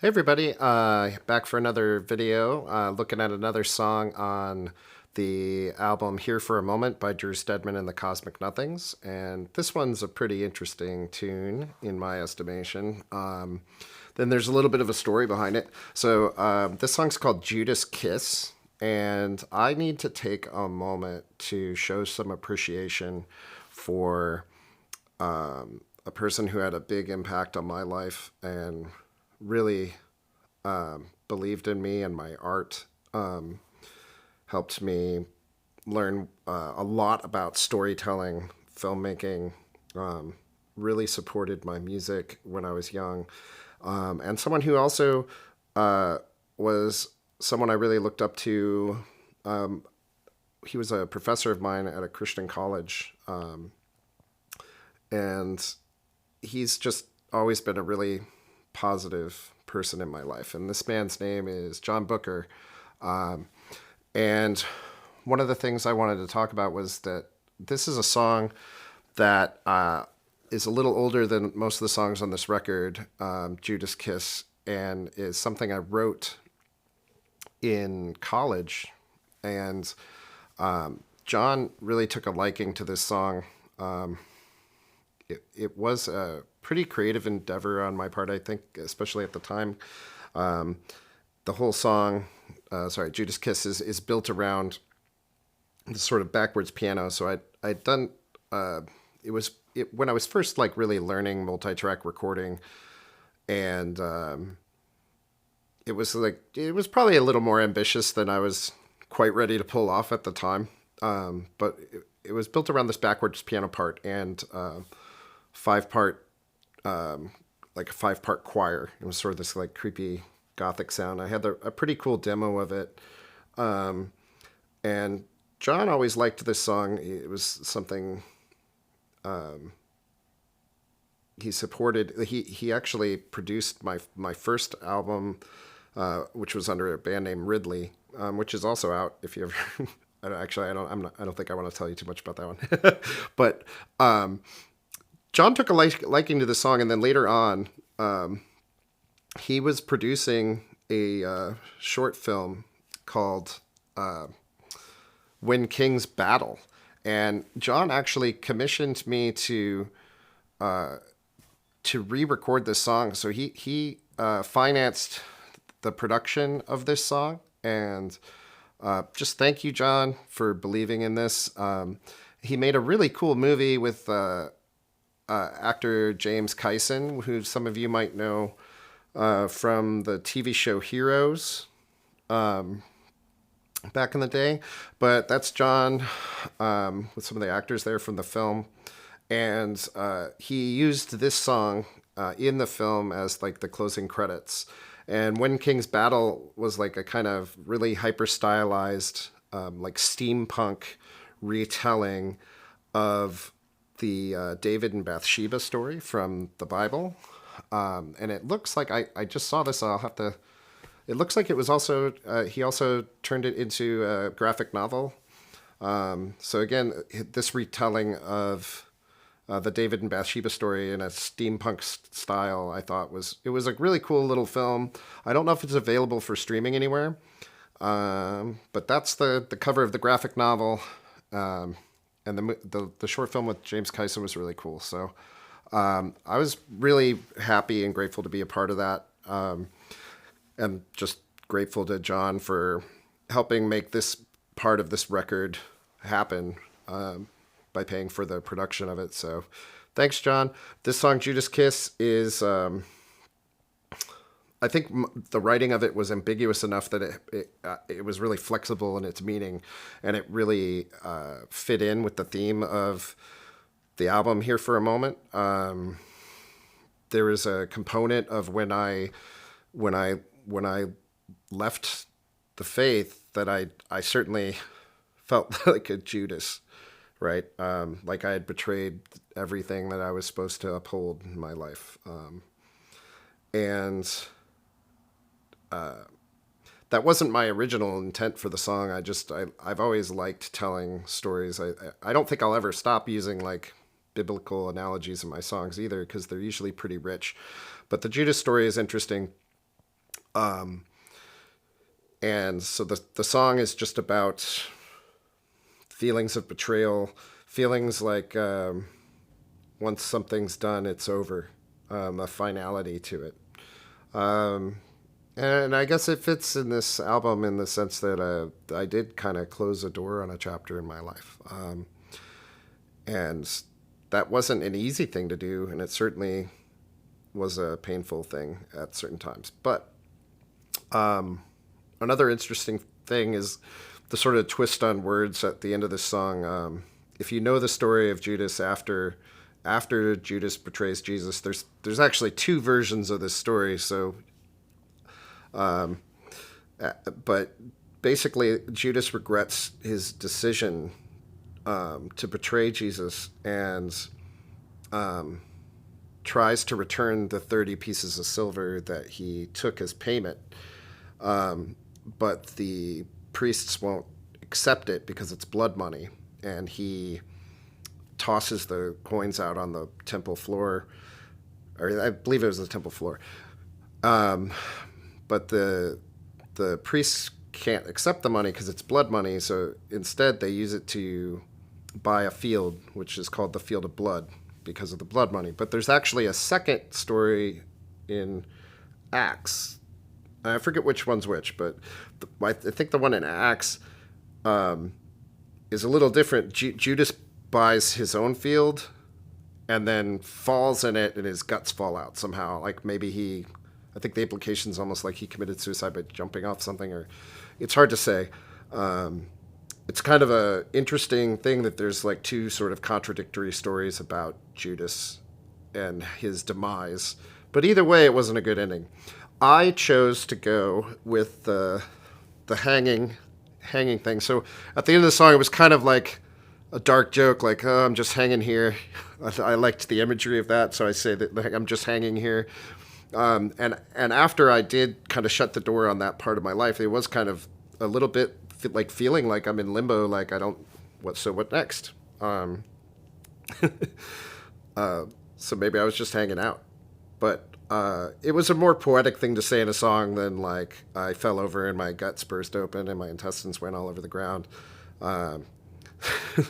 Hey everybody, back for another video, looking at another song on the album Here for a Moment by Drew Stedman and the Cosmic Nothings. And this one's a pretty interesting tune in my estimation. Then there's a little bit of a story behind it. So this song's called Judas Kiss. And I need to take a moment to show some appreciation for a person who had a big impact on my life and really believed in me and my art, helped me learn a lot about storytelling, filmmaking, really supported my music when I was young, and someone who also was someone I really looked up to. He was a professor of mine at a Christian college, and he's just always been a really positive person in my life. And this man's name is John Booker. And one of the things I wanted to talk about was that this is a song that is a little older than most of the songs on this record, Judas Kiss, and is something I wrote in college. And John really took a liking to this song. It was a pretty creative endeavor on my part, I think, especially at the time. The whole song, Judas Kiss, is built around this sort of backwards piano. So I'd done, when I was first like really learning multi-track recording, and it was probably a little more ambitious than I was quite ready to pull off at the time. But it was built around this backwards piano part and five part, like a 5-part choir. It was sort of this like creepy gothic sound. I had a pretty cool demo of it. And John always liked this song. It was something he supported. He actually produced my first album, which was under a band named Ridley, which is also out if you ever. I don't think I want to tell you too much about that one. But John took a liking to the song, and then later on, he was producing a short film called "When Kings Battle," and John actually commissioned me to re-record this song. So he financed the production of this song, and just thank you, John, for believing in this. He made a really cool movie with actor James Kyson, who some of you might know from the TV show Heroes back in the day. But that's John with some of the actors there from the film. And he used this song in the film as like the closing credits. And When Kings Battle was like a kind of really hyper stylized, like steampunk retelling of the David and Bathsheba story from the Bible. And it looks like I just saw this. I'll have to. It looks like it was also he also turned it into a graphic novel. So again, this retelling of the David and Bathsheba story in a steampunk style, I thought it was a really cool little film. I don't know if it's available for streaming anywhere, but that's the cover of the graphic novel, and the short film with James Kyson was really cool. So I was really happy and grateful to be a part of that, and just grateful to John for helping make this part of this record happen. By paying for the production of it. So thanks, John. This song, Judas Kiss, is, I think the writing of it was ambiguous enough that it was really flexible in its meaning, and it really fit in with the theme of the album Here for a Moment. There is a component of when I left the faith that I certainly felt like a Judas, right? Like I had betrayed everything that I was supposed to uphold in my life. And that wasn't my original intent for the song. I've always liked telling stories. I don't think I'll ever stop using like biblical analogies in my songs either, because they're usually pretty rich. But the Judas story is interesting And so the song is just about feelings of betrayal, feelings like once something's done, it's over, a finality to it. And I guess it fits in this album in the sense that I did kind of close a door on a chapter in my life. And that wasn't an easy thing to do, and it certainly was a painful thing at certain times. But another interesting thing is the sort of twist on words at the end of this song. If you know the story of Judas after Judas betrays Jesus, there's actually two versions of this story. So, but basically, Judas regrets his decision to betray Jesus and tries to return the 30 pieces of silver that he took as payment. But the priests won't accept it because it's blood money, and he tosses the coins out on the temple floor, or I believe it was the temple floor. But the priests can't accept the money because it's blood money, so instead they use it to buy a field, which is called the Field of Blood, because of the blood money. But there's actually a second story in Acts. I forget which one's which, but I think the one in Acts is a little different. Judas buys his own field and then falls in it, and his guts fall out somehow. Like maybe I think the implication's almost like he committed suicide by jumping off something, or it's hard to say. It's kind of a interesting thing that there's like two sort of contradictory stories about Judas and his demise. But either way, it wasn't a good ending. I chose to go with the hanging thing. So at the end of the song, it was kind of like a dark joke, like, oh, I'm just hanging here. I liked the imagery of that, so I say that like, I'm just hanging here. And after I did kind of shut the door on that part of my life, it was kind of a little bit like feeling like I'm in limbo, like what next? So maybe I was just hanging out. But it was a more poetic thing to say in a song than like I fell over and my guts burst open and my intestines went all over the ground.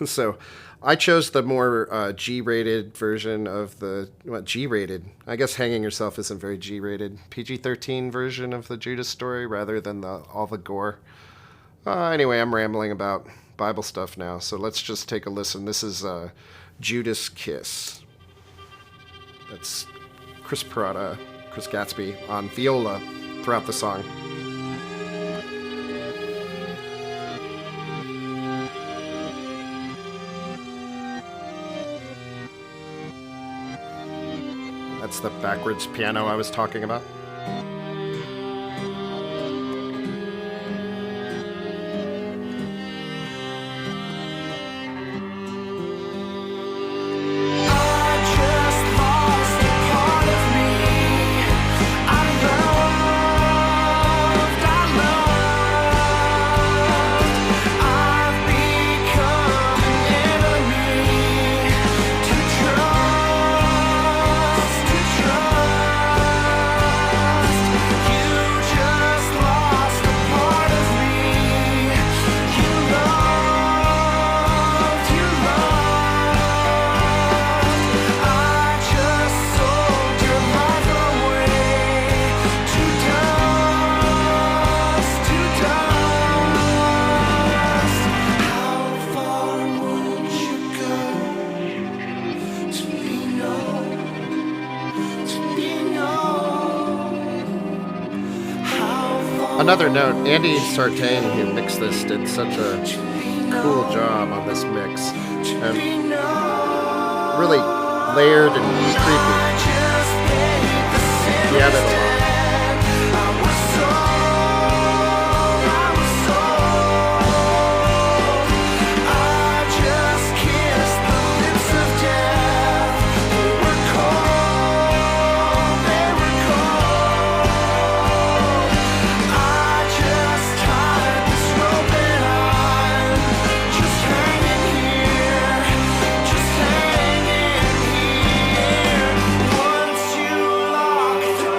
So I chose the more G-rated version of G-rated? I guess hanging yourself isn't very G-rated. PG-13 version of the Judas story rather than all the gore. Anyway, I'm rambling about Bible stuff now, so let's just take a listen. This is Judas Kiss. That's Chris Gatsby on viola throughout the song. That's the backwards piano I was talking about. Another note, Andy Sartain, who mixed this, did such a cool job on this mix. And really layered and creepy. He added a lot.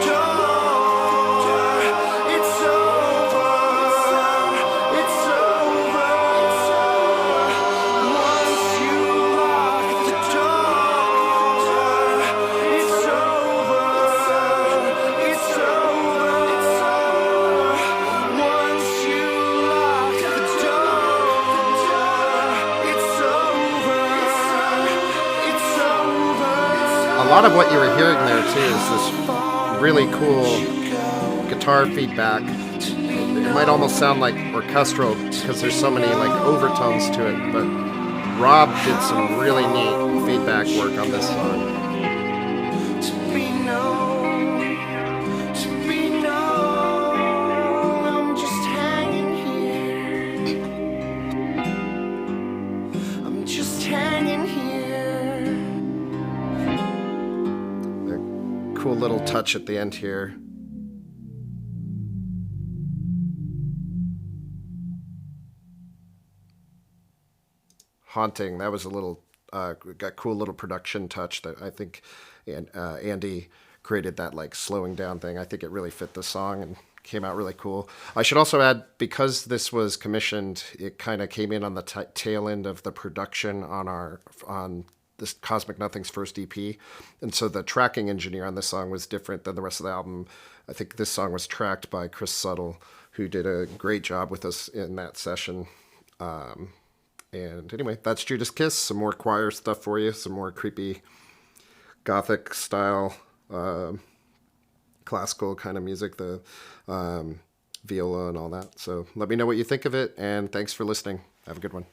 Door lot of what you were hearing there too is this really cool guitar feedback. It might almost sound like orchestral because there's so many like overtones to it, but Rob did some really neat feedback work on this song. Cool little touch at the end here. Haunting. That was a little got cool little production touch that I think Andy created, that like slowing down thing. I think it really fit the song and came out really cool. I should also add, because this was commissioned, it kind of came in on the tail end of the production on this Cosmic Nothing's first EP. And so the tracking engineer on this song was different than the rest of the album. I think this song was tracked by Chris Suttle, who did a great job with us in that session. And anyway, that's Judas Kiss. Some more choir stuff for you. Some more creepy gothic style, classical kind of music, the viola and all that. So let me know what you think of it. And thanks for listening. Have a good one.